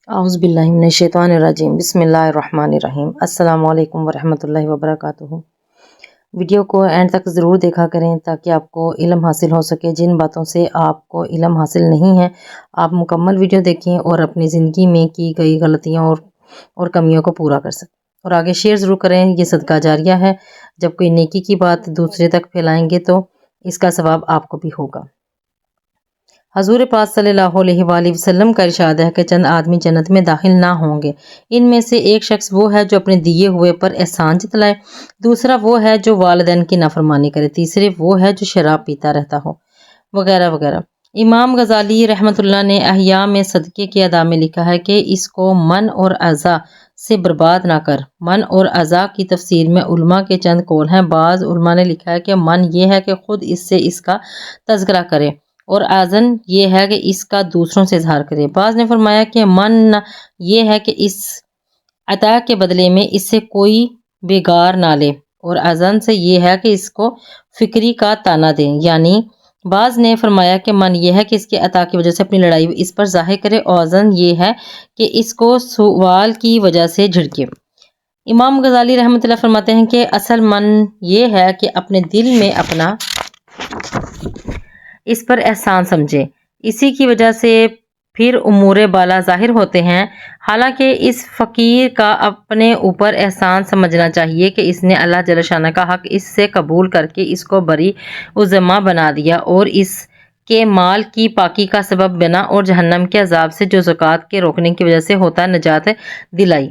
اعوذ باللہ من الشیطان الرجیم بسم اللہ الرحمن الرحیم السلام علیکم ورحمۃ اللہ وبرکاتہ۔ ویڈیو کو اینڈ تک ضرور دیکھا کریں تاکہ آپ کو علم حاصل ہو سکے۔ جن باتوں سے آپ کو علم حاصل نہیں ہے آپ مکمل ویڈیو دیکھیں اور اپنی زندگی میں کی گئی غلطیاں اور کمیوں کو پورا کر سکیں، اور آگے شیئر ضرور کریں۔ یہ صدقہ جاریہ ہے، جب کوئی نیکی کی بات دوسرے تک پھیلائیں گے تو اس کا ثواب آپ کو بھی ہوگا۔ حضور پاک صلی اللہ علیہ وآلہ وسلم کا ارشاد ہے کہ چند آدمی جنت میں داخل نہ ہوں گے۔ ان میں سے ایک شخص وہ ہے جو اپنے دیے ہوئے پر احسان جتلائے، دوسرا وہ ہے جو والدین کی نافرمانی کرے، تیسرے وہ ہے جو شراب پیتا رہتا ہو، وغیرہ وغیرہ۔ امام غزالی رحمۃ اللہ نے احیاء میں صدقے کے ادا میں لکھا ہے کہ اس کو من اور اعضاء سے برباد نہ کر۔ من اور اعضاء کی تفسیر میں علماء کے چند قول ہیں۔ بعض علماء نے لکھا ہے کہ من یہ ہے کہ خود اس سے اس کا تذکرہ کرے، اور اذن یہ ہے کہ اس کا دوسروں سے اظہار کرے۔ بعض نے فرمایا کہ من یہ ہے کہ اس عطا کے بدلے میں اس سے کوئی بگار نہ لے، اور اذن سے یہ ہے کہ اس کو فکری کا تانا دے، یعنی بعض نے فرمایا کہ من یہ ہے کہ اس کے عطا کی وجہ سے اپنی لڑائی اس پر ظاہر کرے، اور اذن یہ ہے کہ اس کو سوال کی وجہ سے جھڑکے۔ امام غزالی رحمۃ اللہ فرماتے ہیں کہ اصل من یہ ہے کہ اپنے دل میں اپنا اس پر احسان سمجھے، اسی کی وجہ سے پھر امور بالا ظاہر ہوتے ہیں۔ حالانکہ اس فقیر کا اپنے اوپر احسان سمجھنا چاہیے کہ اس نے اللہ جل شانہ کا حق اس سے قبول کر کے اس کو بری الذمہ بنا دیا، اور اس کے مال کی پاکی کا سبب بنا، اور جہنم کے عذاب سے جو زکوٰۃ کے روکنے کی وجہ سے ہوتا نجات دلائی۔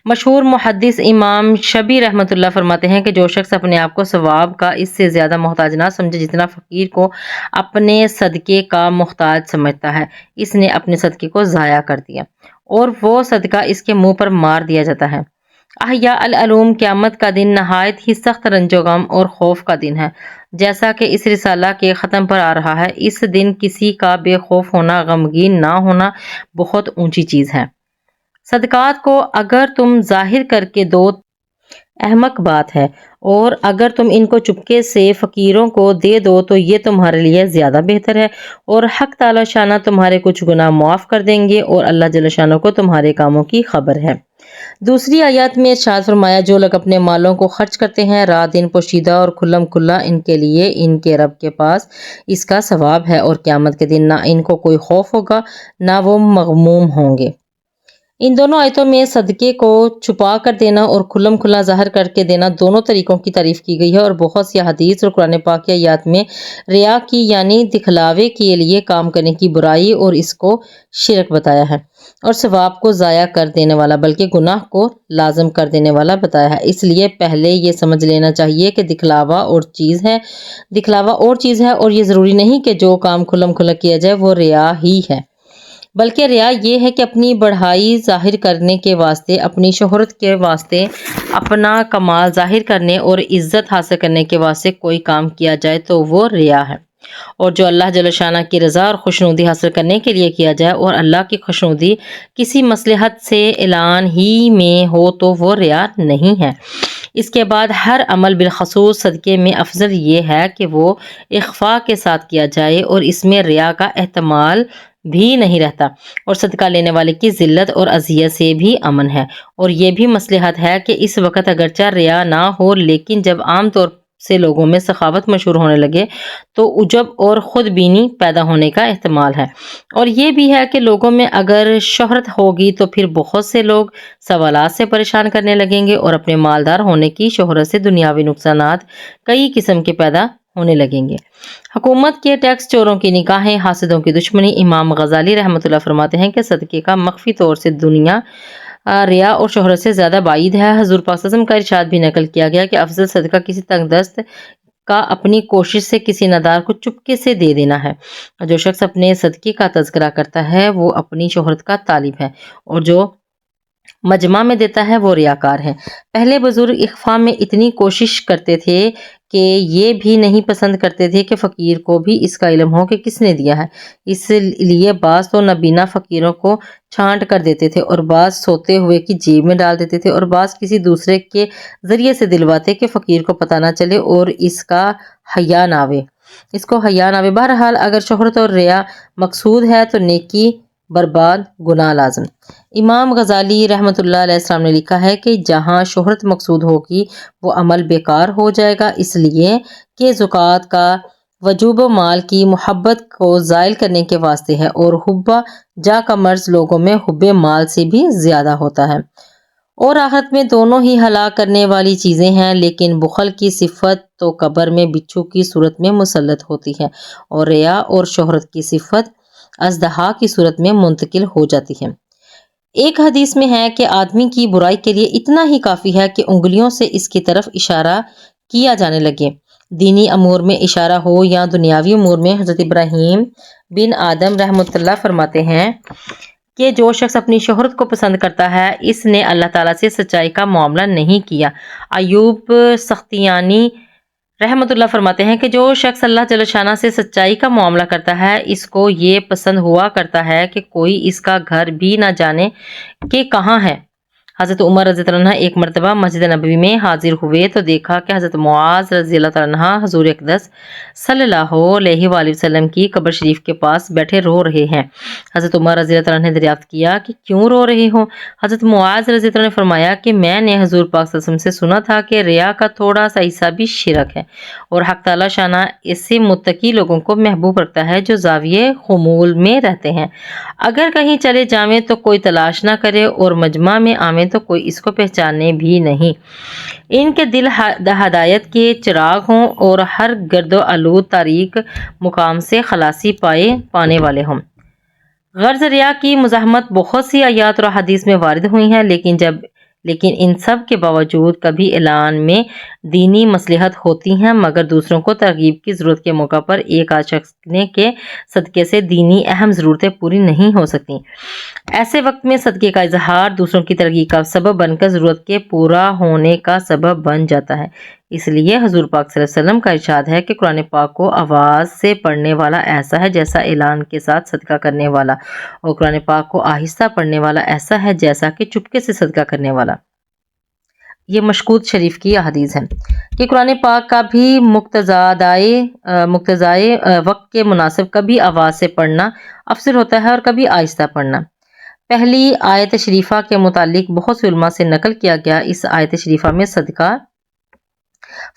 مشہور محدث امام شبی رحمۃ اللہ فرماتے ہیں کہ جو شخص اپنے آپ کو ثواب کا اس سے زیادہ محتاج نہ سمجھے جتنا فقیر کو اپنے صدقے کا محتاج سمجھتا ہے، اس نے اپنے صدقے کو ضائع کر دیا، اور وہ صدقہ اس کے منہ پر مار دیا جاتا ہے۔ احیاء العلوم قیامت کا دن نہایت ہی سخت رنج و غم اور خوف کا دن ہے، جیسا کہ اس رسالہ کے ختم پر آ رہا ہے۔ اس دن کسی کا بے خوف ہونا، غمگین نہ ہونا بہت اونچی چیز ہے۔ صدقات کو اگر تم ظاہر کر کے دو احمق بات ہے، اور اگر تم ان کو چپکے سے فقیروں کو دے دو تو یہ تمہارے لیے زیادہ بہتر ہے، اور حق تعالی شانہ تمہارے کچھ گناہ معاف کر دیں گے، اور اللہ جل شانہ کو تمہارے کاموں کی خبر ہے۔ دوسری آیات میں ارشاد فرمایا، جو لوگ اپنے مالوں کو خرچ کرتے ہیں رات دن پوشیدہ اور کھلم کھلا، ان کے لیے ان کے رب کے پاس اس کا ثواب ہے، اور قیامت کے دن نہ ان کو کوئی خوف ہوگا نہ وہ مغموم ہوں گے۔ ان دونوں آیتوں میں صدقے کو چھپا کر دینا اور کھلم کھلا ظاہر کر کے دینا دونوں طریقوں کی تعریف کی گئی ہے، اور بہت سی حدیث اور قرآن پاک کی آیات میں ریا کی یعنی دکھلاوے کے لیے کام کرنے کی برائی اور اس کو شرک بتایا ہے، اور ثواب کو ضائع کر دینے والا بلکہ گناہ کو لازم کر دینے والا بتایا ہے۔ اس لیے پہلے یہ سمجھ لینا چاہیے کہ دکھلاوا اور چیز ہے، اور یہ ضروری نہیں کہ جو کام کھلم کھلا کیا جائے وہ ریا ہی ہے، بلکہ ریا یہ ہے کہ اپنی بڑائی ظاہر کرنے کے واسطے، اپنی شہرت کے واسطے، اپنا کمال ظاہر کرنے اور عزت حاصل کرنے کے واسطے کوئی کام کیا جائے تو وہ ریا ہے، اور جو اللہ جل شانہ کی رضا اور خوشنودی حاصل کرنے کے لیے کیا جائے اور اللہ کی خوشنودی کسی مصلحت سے اعلان ہی میں ہو تو وہ ریا نہیں ہے۔ اس کے بعد ہر عمل بالخصوص صدقے میں افضل یہ ہے کہ وہ اخفاء کے ساتھ کیا جائے، اور اس میں ریا کا احتمال بھی نہیں رہتا، اور صدقہ لینے والے کی ذلت اور اذیت سے بھی امن ہے۔ اور یہ بھی مصلحت ہے کہ اس وقت اگرچہ ریا نہ ہو، لیکن جب عام طور سے لوگوں میں سخاوت مشہور ہونے لگے تو عجب اور خود بینی پیدا ہونے کا احتمال ہے، اور یہ بھی ہے کہ لوگوں میں اگر شہرت ہوگی تو پھر بہت سے لوگ سوالات سے پریشان کرنے لگیں گے، اور اپنے مالدار ہونے کی شہرت سے دنیاوی نقصانات کئی قسم کے پیدا ہونے لگیں گے۔ حکومت کے ٹیکس چوروں کی نگاہیں، حاسدوں کی دشمنی۔ امام غزالی رحمۃ اللہ فرماتے ہیں کہ صدقے کا مخفی طور سے دنیا، ریا اور شہرت سے زیادہ بعید ہے۔ حضور پاک صلی اللہ علیہ وسلم کا ارشاد بھی نقل کیا گیا کہ افضل صدقہ کسی تنگ دست کا اپنی کوشش سے کسی نادار کو چپکے سے دے دینا ہے۔ جو شخص اپنے صدقے کا تذکرہ کرتا ہے وہ اپنی شہرت کا طالب ہے، اور جو مجمع میں دیتا ہے وہ ریاکار ہے۔ پہلے بزرگ اخفاء میں اتنی کوشش کرتے تھے کہ یہ بھی نہیں پسند کرتے تھے کہ فقیر کو بھی اس کا علم ہو کہ کس نے دیا ہے، اس لیے بعض تو نابینا فقیروں کو چھانٹ کر دیتے تھے، اور بعض سوتے ہوئے کی جیب میں ڈال دیتے تھے، اور بعض کسی دوسرے کے ذریعے سے دلواتے کہ فقیر کو پتہ نہ چلے اور اس کو حیا نہ آوے۔ بہرحال اگر شہرت اور ریا مقصود ہے تو نیکی برباد، گناہ لازم۔ امام غزالی رحمۃ اللہ علیہ السلام نے لکھا ہے کہ جہاں شہرت مقصود ہوگی وہ عمل بیکار ہو جائے گا، اس لیے کہ زکوٰۃ کا وجوب مال کی محبت کو زائل کرنے کے واسطے ہے، اور حب جا کا مرض لوگوں میں حب مال سے بھی زیادہ ہوتا ہے، اور آخرت میں دونوں ہی ہلاک کرنے والی چیزیں ہیں۔ لیکن بخل کی صفت تو قبر میں بچھو کی صورت میں مسلط ہوتی ہے، اور ریا اور شہرت کی صفت اژدہا کی صورت میں منتقل ہو جاتی ہے۔ ایک حدیث میں ہے کہ آدمی کی برائی کے لیے اتنا ہی کافی ہے کہ انگلیوں سے اس کی طرف اشارہ کیا جانے لگے۔ دینی امور میں اشارہ ہو یا دنیاوی امور میں، حضرت ابراہیم بن آدم رحمۃ اللہ فرماتے ہیں کہ جو شخص اپنی شہرت کو پسند کرتا ہے اس نے اللہ تعالیٰ سے سچائی کا معاملہ نہیں کیا۔ ایوب سختیانی رحمۃ اللہ فرماتے ہیں کہ جو شخص اللہ جل شانہ سے سچائی کا معاملہ کرتا ہے اس کو یہ پسند ہوا کرتا ہے کہ کوئی اس کا گھر بھی نہ جانے کہ کہاں ہے۔ حضرت عمر رضی اللہ عنہ ایک مرتبہ مسجد نبوی میں حاضر ہوئے تو دیکھا کہ حضرت معاذ رضی اللہ عنہ حضور اقدس صلی اللہ علیہ وآلہ وسلم کی قبر شریف کے پاس بیٹھے رو رہے ہیں۔ حضرت عمر رضی اللہ عنہ نے دریافت کیا کہ کیوں رو رہے ہو؟ حضرت معاذ رضی اللہ عنہ نے فرمایا کہ میں نے حضور پاک صلی اللہ علیہ وسلم سے سنا تھا کہ ریا کا تھوڑا سا حصہ بھی شرک ہے، اور حق تعالیٰ شانہ اسے متقی لوگوں کو محبوب رکھتا ہے جو زاویہ خمول میں رہتے ہیں۔ اگر کہیں چلے جاویں تو کوئی تلاش نہ کرے، اور مجمع میں آویں تو کوئی اس کو پہچانے بھی نہیں۔ ان کے دل ہدایت کے چراغ ہوں اور ہر گرد و آلود تاریک مقام سے خلاصی پانے والے ہوں۔ غرض ریا کی مزاحمت بہت سی آیات اور احادیث میں وارد ہوئی ہیں، لیکن ان سب کے باوجود کبھی اعلان میں دینی مصلحت ہوتی ہے، مگر دوسروں کو ترغیب کی ضرورت کے موقع پر ایک آدھ شخص کے صدقے سے دینی اہم ضرورتیں پوری نہیں ہو سکتی۔ ایسے وقت میں صدقے کا اظہار دوسروں کی ترغیب کا سبب بن کر ضرورت کے پورا ہونے کا سبب بن جاتا ہے۔ اس لیے حضور پاک صلی اللہ علیہ وسلم کا ارشاد ہے کہ قرآن پاک کو آواز سے پڑھنے والا ایسا ہے جیسا اعلان کے ساتھ صدقہ کرنے والا، اور قرآن پاک کو آہستہ پڑھنے والا ایسا ہے جیسا کہ چپکے سے صدقہ کرنے والا۔ یہ مشکوت شریف کی حدیث ہے کہ قرآن پاک کا بھی مقتضائے وقت کے مناسب کبھی آواز سے پڑھنا افضل ہوتا ہے اور کبھی آہستہ پڑھنا۔ پہلی آیت شریفہ کے متعلق بہت سے علماء سے نقل کیا گیا۔ اس آیت شریفہ میں صدقہ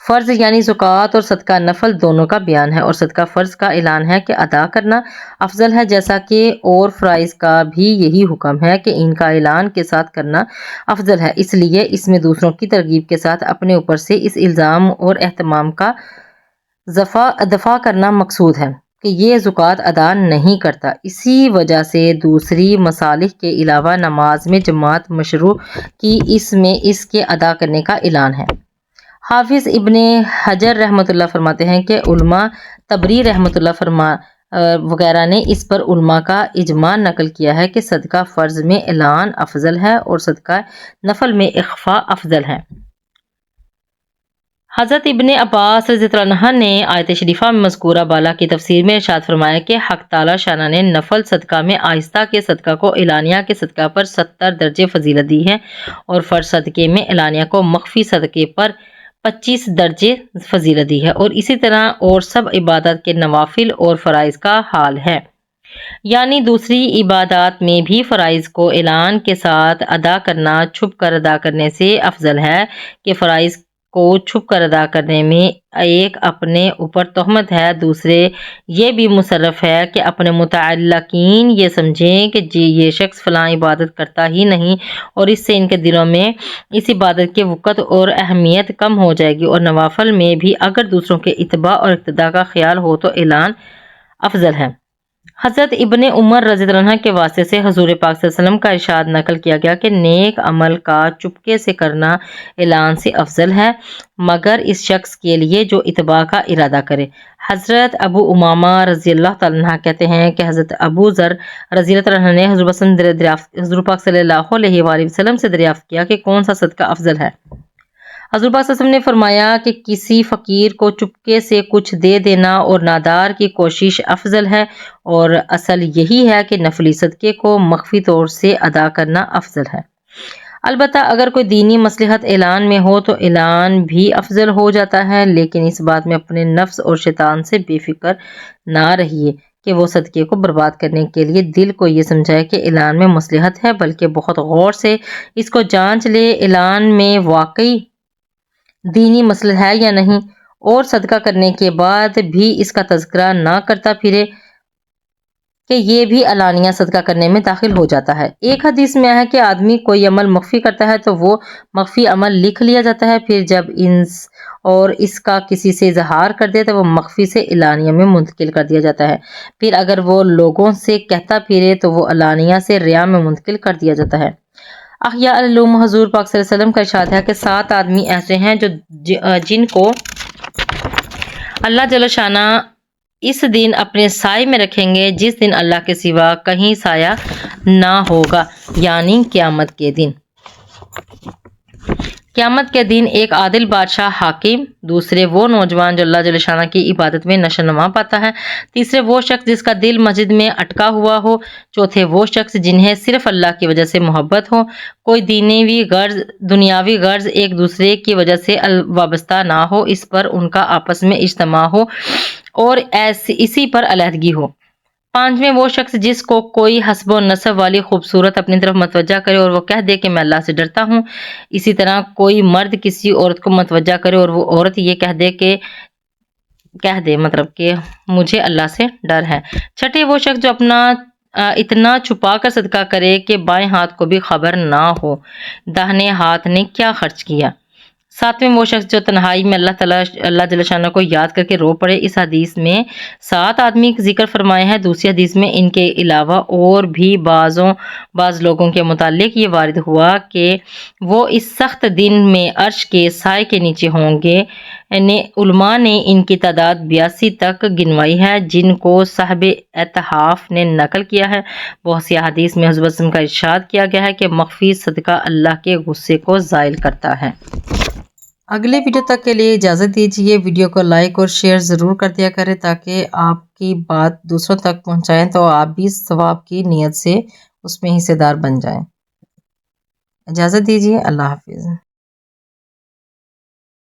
فرض یعنی زکوٰۃ اور صدقہ نفل دونوں کا بیان ہے، اور صدقہ فرض کا اعلان ہے کہ ادا کرنا افضل ہے، جیسا کہ اور فرائض کا بھی یہی حکم ہے کہ ان کا اعلان کے ساتھ کرنا افضل ہے۔ اس لیے اس میں دوسروں کی ترغیب کے ساتھ اپنے اوپر سے اس الزام اور اہتمام کا دفع کرنا مقصود ہے کہ یہ زکوٰۃ ادا نہیں کرتا۔ اسی وجہ سے دوسری مصالح کے علاوہ نماز میں جماعت مشروع کی، اس میں اس کے ادا کرنے کا اعلان ہے۔ حافظ ابن حجر رحمۃ اللہ فرماتے ہیں کہ علماء طبری رحمۃ اللہ وغیرہ نے اس پر علماء کا اجماع نقل کیا ہے کہ صدقہ فرض میں اعلان افضل ہے اور صدقہ نفل میں اخفاء افضل ہے۔ حضرت ابن عباس رضی اللہ عنہ نے آیت شریفہ میں مذکورہ بالا کی تفسیر میں ارشاد فرمایا کہ حق تعالیٰ شانہ نے نفل صدقہ میں آہستہ کے صدقہ کو اعلانیہ کے صدقہ پر 70 درجے فضیلت دی ہے، اور فرض صدقے میں اعلانیہ کو مخفی صدقے پر 25 درجے فضیلت دی ہے، اور اسی طرح اور سب عبادات کے نوافل اور فرائض کا حال ہے۔ یعنی دوسری عبادات میں بھی فرائض کو اعلان کے ساتھ ادا کرنا چھپ کر ادا کرنے سے افضل ہے کہ فرائض کو چھپ کر ادا کرنے میں ایک اپنے اوپر تہمت ہے، دوسرے یہ بھی مصرف ہے کہ اپنے متعلقین یہ سمجھیں کہ یہ شخص فلاں عبادت کرتا ہی نہیں، اور اس سے ان کے دلوں میں اس عبادت کے وقت اور اہمیت کم ہو جائے گی۔ اور نوافل میں بھی اگر دوسروں کے اتباع اور اقتداء کا خیال ہو تو اعلان افضل ہے۔ حضرت ابن عمر رضی اللہ عنہ کے واسطے سے حضور پاک صلی اللہ علیہ وسلم کا ارشاد نقل کیا گیا کہ نیک عمل کا چپکے سے کرنا اعلان سے افضل ہے، مگر اس شخص کے لیے جو اتباع کا ارادہ کرے۔ حضرت ابو امامہ رضی اللہ تعالیٰ عنہ کہتے ہیں کہ حضرت ابو ذر رضی اللہ تعالیٰ عنہ نے حضور پاک صلی اللہ علیہ وآلہ وسلم سے دریافت کیا کہ کون سا صدقہ افضل ہے۔ حضور پاک صلی اللہ علیہ وسلم نے فرمایا کہ کسی فقیر کو چپکے سے کچھ دے دینا اور نادار کی کوشش افضل ہے، اور اصل یہی ہے کہ نفلی صدقے کو مخفی طور سے ادا کرنا افضل ہے۔ البتہ اگر کوئی دینی مصلحت اعلان میں ہو تو اعلان بھی افضل ہو جاتا ہے، لیکن اس بات میں اپنے نفس اور شیطان سے بے فکر نہ رہیے کہ وہ صدقے کو برباد کرنے کے لیے دل کو یہ سمجھائے کہ اعلان میں مصلحت ہے، بلکہ بہت غور سے اس کو جانچ لے اعلان میں واقعی دینی مصلحت ہے یا نہیں، اور صدقہ کرنے کے بعد بھی اس کا تذکرہ نہ کرتا پھرے کہ یہ بھی علانیہ صدقہ کرنے میں داخل ہو جاتا ہے۔ ایک حدیث میں ہے کہ آدمی کوئی عمل مخفی کرتا ہے تو وہ مخفی عمل لکھ لیا جاتا ہے، پھر جب اس کا کسی سے اظہار کر دے تو وہ مخفی سے علانیہ میں منتقل کر دیا جاتا ہے، پھر اگر وہ لوگوں سے کہتا پھرے تو وہ علانیہ سے ریا میں منتقل کر دیا جاتا ہے۔ احیاء العلوم حضور پاک صلی اللہ علیہ وسلم کا ارشاد ہے کہ 7 آدمی ایسے ہیں جن کو اللہ جل شانہ اس دن اپنے سائے میں رکھیں گے جس دن اللہ کے سوا کہیں سایہ نہ ہوگا، یعنی قیامت کے دن۔ قیامت کے دن ایک عادل بادشاہ حاکم، دوسرے وہ نوجوان جو اللہ جل شانہ کی عبادت میں نشو و نما پاتا ہے، تیسرے وہ شخص جس کا دل مسجد میں اٹکا ہوا ہو، چوتھے وہ شخص جنہیں صرف اللہ کی وجہ سے محبت ہو، کوئی دنیاوی غرض ایک دوسرے کی وجہ سے وابستہ نہ ہو، اس پر ان کا آپس میں اجتماع ہو اور اسی پر علیحدگی ہو۔ پانچویں وہ شخص جس کو کوئی حسب و نسب والی خوبصورت اپنی طرف متوجہ کرے اور وہ کہہ دے کہ میں اللہ سے ڈرتا ہوں، اسی طرح کوئی مرد کسی عورت کو متوجہ کرے اور وہ عورت یہ کہہ دے کہ مجھے اللہ سے ڈر ہے۔ چھٹے وہ شخص جو اپنا اتنا چھپا کر صدقہ کرے کہ بائیں ہاتھ کو بھی خبر نہ ہو داہنے ہاتھ نے کیا خرچ کیا۔ ساتویں وہ شخص جو تنہائی میں اللہ جل شانہ کو یاد کر کے رو پڑے۔ اس حدیث میں 7 آدمی ذکر فرمائے ہیں۔ دوسری حدیث میں ان کے علاوہ اور بھی بعض لوگوں کے متعلق یہ وارد ہوا کہ وہ اس سخت دن میں عرش کے سائے کے نیچے ہوں گے۔ علماء نے ان کی تعداد 82 تک گنوائی ہے، جن کو صاحب اتحاف نے نقل کیا ہے۔ بہت سی حدیث میں حضور صلی اللہ علیہ وسلم کا ارشاد کیا گیا ہے کہ مخفی صدقہ اللہ کے غصے کو زائل کرتا ہے۔ اگلے ویڈیو تک کے لیے اجازت دیجیے۔ ویڈیو کو لائک اور شیئر ضرور کر دیا کریں تاکہ آپ کی بات دوسروں تک پہنچائیں تو آپ بھی ثواب کی نیت سے اس میں حصے دار بن جائیں۔ اجازت دیجیے۔ اللہ حافظ۔